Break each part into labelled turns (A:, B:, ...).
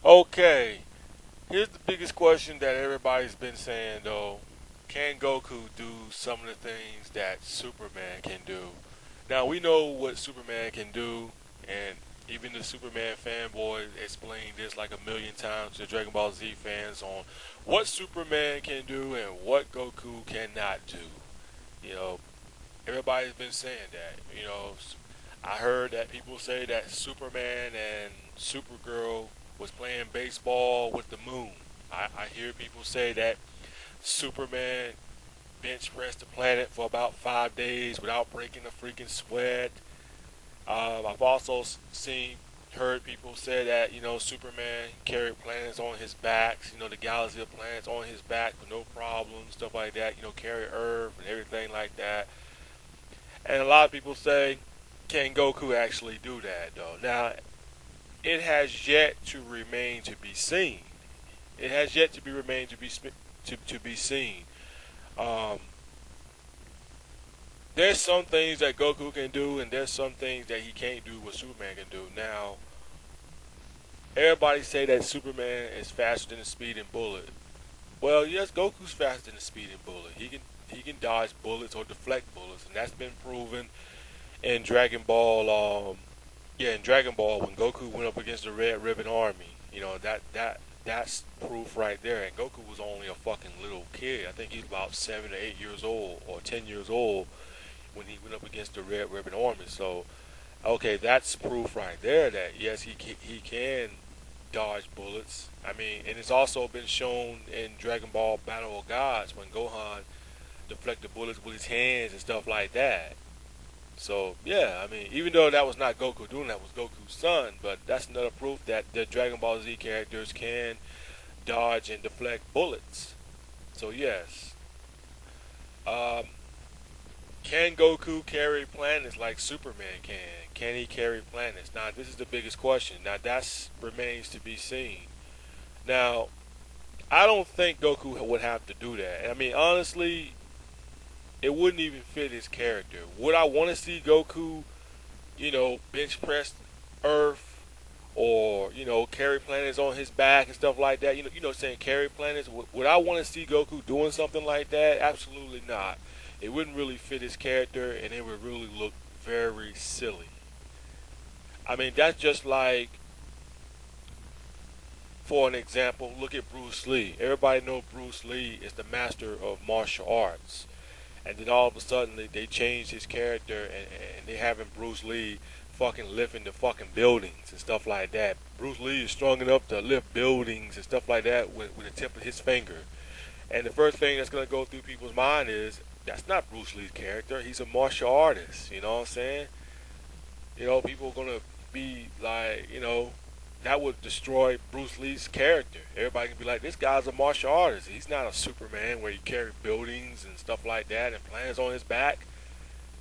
A: Okay, here's the biggest question that everybody's been saying though. Can Goku do some of the things that Superman can do? Now we know what Superman can do, and even the Superman fanboys explained this like a million times to Dragon Ball Z fans on what Superman can do and what Goku cannot do. You know, everybody's been saying that. I heard that people say that Superman and Supergirl was playing baseball with the moon. I hear people say that Superman bench pressed the planet for about 5 days without breaking a freaking sweat. I've also heard people say that Superman carried planets on his back. The galaxy of planets on his back with no problems, stuff like that. Carry Earth and everything like that. And a lot of people say, can Goku actually do that though? Now, it has yet to remain to be seen. It has yet to be remain to be seen. Um, there's some things that Goku can do, and there's some things that he can't do what Superman can do. Now, everybody say that Superman is faster than the speeding bullet. Well, yes, Goku's faster than the speeding bullet. He can dodge bullets or deflect bullets, and that's been proven in Dragon Ball. In Dragon Ball, when Goku went up against the Red Ribbon Army, that's proof right there. And Goku was only a fucking little kid. I think he's about 7 or 8 years old or 10 years old when he went up against the Red Ribbon Army. So, okay, that's proof right there that yes, he can dodge bullets. I mean, and it's also been shown in Dragon Ball Battle of Gods when Gohan deflected bullets with his hands and stuff like that. So yeah, I mean, even though that was not Goku doing that, was Goku's son, but that's another proof that the Dragon Ball Z characters can dodge and deflect bullets. So yes, um, can Goku carry planets like Superman can? Can he carry planets? Now this is the biggest question. Now that remains to be seen. Now I don't think Goku would have to do that. I mean, honestly, it wouldn't even fit his character. Would I want to see Goku, bench press Earth or carry planets on his back and stuff like that? Saying carry planets. Would I want to see Goku doing something like that? Absolutely not. It wouldn't really fit his character, and it would really look very silly. I mean, that's just like, for an example, look at Bruce Lee. Everybody knows Bruce Lee is the master of martial arts, and then all of a sudden they changed his character, and they having Bruce Lee fucking lifting the fucking buildings and stuff like that. Bruce Lee is strong enough to lift buildings and stuff like that with the tip of his finger. And the first thing that's gonna go through people's mind is that's not Bruce Lee's character. He's a martial artist. You know what I'm saying? People are gonna be like, that would destroy Bruce Lee's character. Everybody can be like, this guy's a martial artist. He's not a Superman where he carry buildings and stuff like that and plans on his back.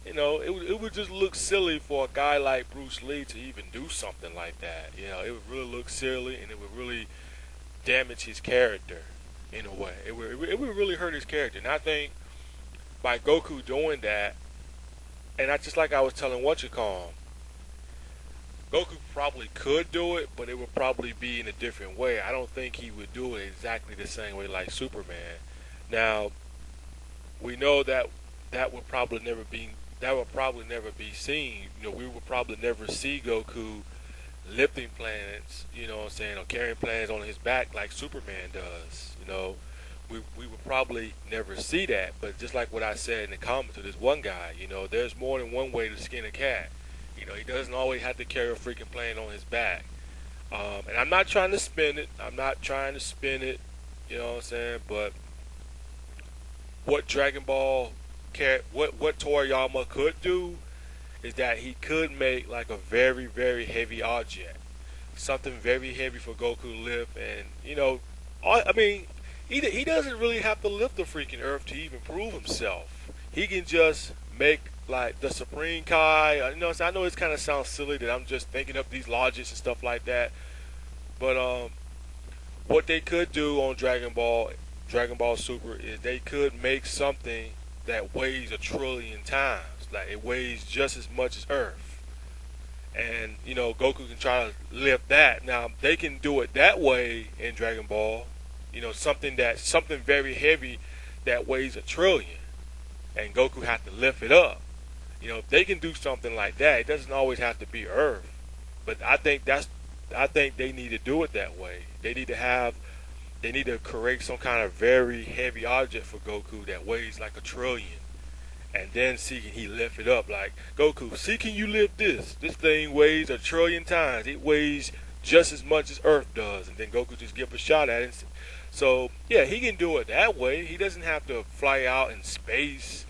A: It would just look silly for a guy like Bruce Lee to even do something like that. It would really look silly, and it would really damage his character in a way. It would really hurt his character. And I think by Goku doing that, and I just like I was telling what you call him, Goku probably could do it, but it would probably be in a different way. I don't think he would do it exactly the same way like Superman. Now, we know that that would probably never be seen. We would probably never see Goku lifting planets, what I'm saying, or carrying planets on his back like Superman does. We would probably never see that. But just like what I said in the comment to this one guy, there's more than one way to skin a cat. He doesn't always have to carry a freaking plane on his back. And I'm not trying to spin it. I'm not trying to spin it. You know what I'm saying? But what Dragon Ball, what Toriyama could do is that he could make like a very, very heavy object, something very heavy for Goku to lift. And I mean, he doesn't really have to lift the freaking Earth to even prove himself. He can just make like the Supreme Kai. So I know it kind of sounds silly that I'm just thinking up these logics and stuff like that. But what they could do on Dragon Ball Super is they could make something that weighs 1 trillion times. Like it weighs just as much as Earth. and Goku can try to lift that. Now they can do it that way in Dragon Ball. Something very heavy that weighs 1 trillion, and Goku has to lift it up. If they can do something like that, it doesn't always have to be Earth. But I think they need to do it that way. They need to create some kind of very heavy object for Goku that weighs like 1 trillion, and then see can he lift it up. Like, Goku, see, can you lift this? This thing weighs 1 trillion times. It weighs just as much as Earth does, and then Goku just give a shot at it. So yeah, he can do it that way. He doesn't have to fly out in space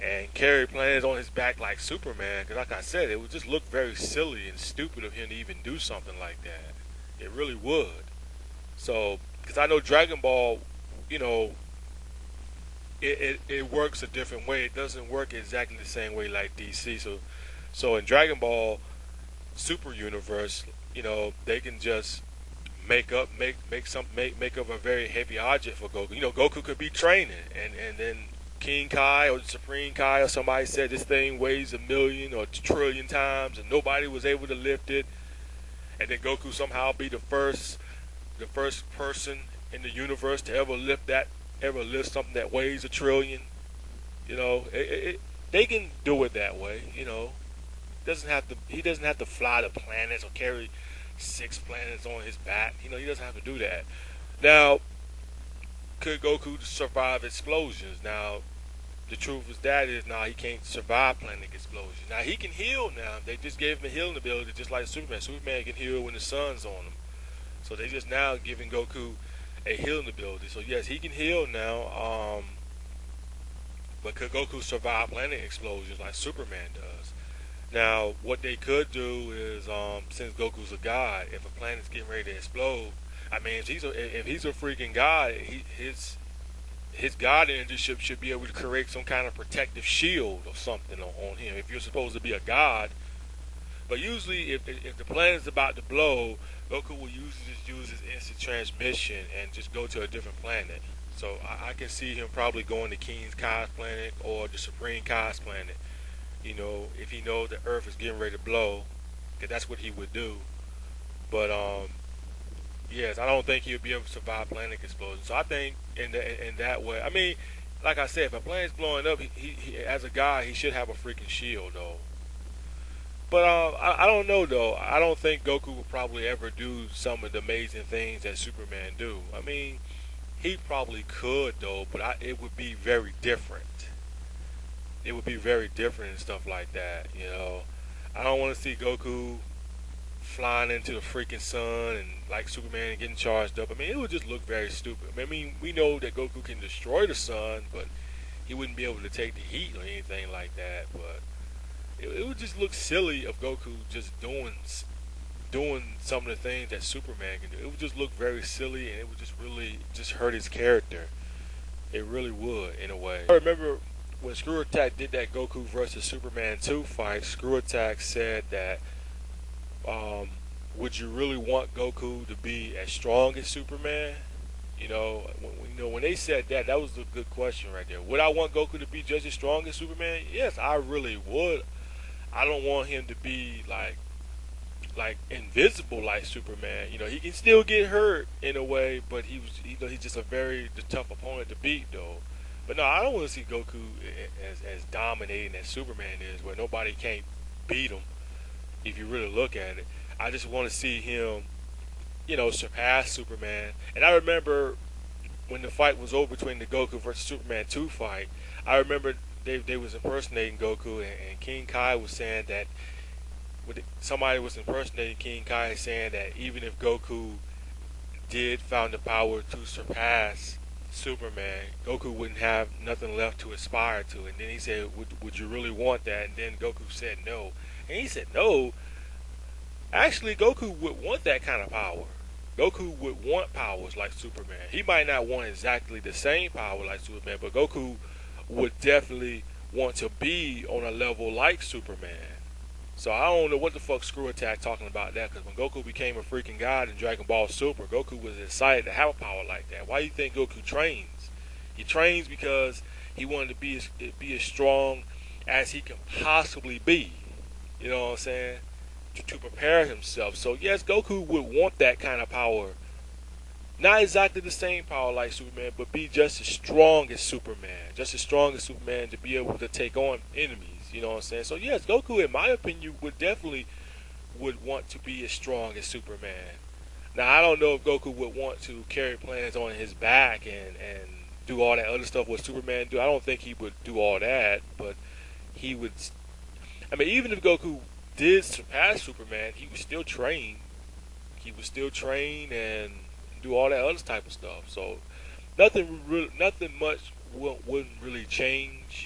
A: and carry planets on his back like Superman. Because like I said, it would just look very silly and stupid of him to even do something like that. It really would. So, because I know Dragon Ball, you know, it works a different way. It doesn't work exactly the same way like DC. So in Dragon Ball Super Universe, they can just make up a very heavy object for Goku. Goku could be training, and then King Kai or the Supreme Kai or somebody said this thing weighs 1,000,000 or 1 trillion times, and nobody was able to lift it, and then Goku somehow be the first person in the universe to ever lift something that weighs 1 trillion. They can do it that way. He doesn't have to fly the planets or carry 6 planets on his back. He doesn't have to do that. Now, could Goku survive explosions? Now, the truth is now he can't survive planet explosions. Now he can heal. Now they just gave him a healing ability, just like Superman. Superman can heal when the sun's on him. So they just now giving Goku a healing ability. So yes, he can heal now. But could Goku survive planet explosions like Superman does? Now, what they could do is, since Goku's a god, if a planet's getting ready to explode, I mean, if he's a freaking god, his god energy should be able to create some kind of protective shield or something on him. If you're supposed to be a god, but usually if the planet's about to blow, Goku will use his instant transmission and just go to a different planet. So I can see him probably going to King Kai's planet or the Supreme Kai's planet. If he knows that Earth is getting ready to blow, because that's what he would do. But yes, I don't think he would be able to survive planet explosion. So I think in that way, I mean, like I said, if a planet's blowing up, he as a guy, he should have a freaking shield though. But I don't know though. I don't think Goku will probably ever do some of the amazing things that Superman do. I mean, he probably could though, but it would be very different. It would be very different and stuff like that. I don't want to see Goku flying into the freaking sun and like Superman getting charged up. I mean, it would just look very stupid. I mean, we know that Goku can destroy the sun, but he wouldn't be able to take the heat or anything like that. But it would just look silly of Goku just doing some of the things that Superman can do. It would just look very silly, and it would just really just hurt his character. It really would, in a way. I remember when Screw Attack did that Goku versus Superman 2 fight, Screw Attack said that, would you really want Goku to be as strong as Superman? When they said that was a good question right there. Would I want Goku to be just as strong as Superman? Yes, I really would. I don't want him to be like invisible like Superman. He can still get hurt in a way, but he's just a very tough opponent to beat though. But no, I don't want to see Goku as dominating as Superman is, where nobody can't beat him if you really look at it. I just want to see him, surpass Superman. And I remember when the fight was over between the Goku versus Superman 2 fight, I remember they was impersonating Goku, and King Kai was saying that somebody was impersonating King Kai, saying that even if Goku did found the power to surpass Superman, Goku wouldn't have nothing left to aspire to. And then he said, would you really want that? And then Goku said no. And he said no. Actually, Goku would want that kind of power. Goku would want powers like Superman. He might not want exactly the same power like Superman, but Goku would definitely want to be on a level like Superman. So I don't know what the fuck Screw Attack talking about that, because when Goku became a freaking god in Dragon Ball Super, Goku was excited to have a power like that. Why do you think Goku trains? He trains because he wanted to be as strong as he can possibly be. You know what I'm saying? to prepare himself. So yes, Goku would want that kind of power. Not exactly the same power like Superman, but be just as strong as Superman. Just as strong as Superman to be able to take on enemies. You know what I'm saying? So yes, Goku, in my opinion, would definitely would want to be as strong as Superman. Now I don't know if Goku would want to carry plans on his back and do all that other stuff what Superman do. I don't think he would do all that, but he would. I mean, even if Goku did surpass Superman, he would still train. He would still train and do all that other type of stuff. So nothing much wouldn't really change.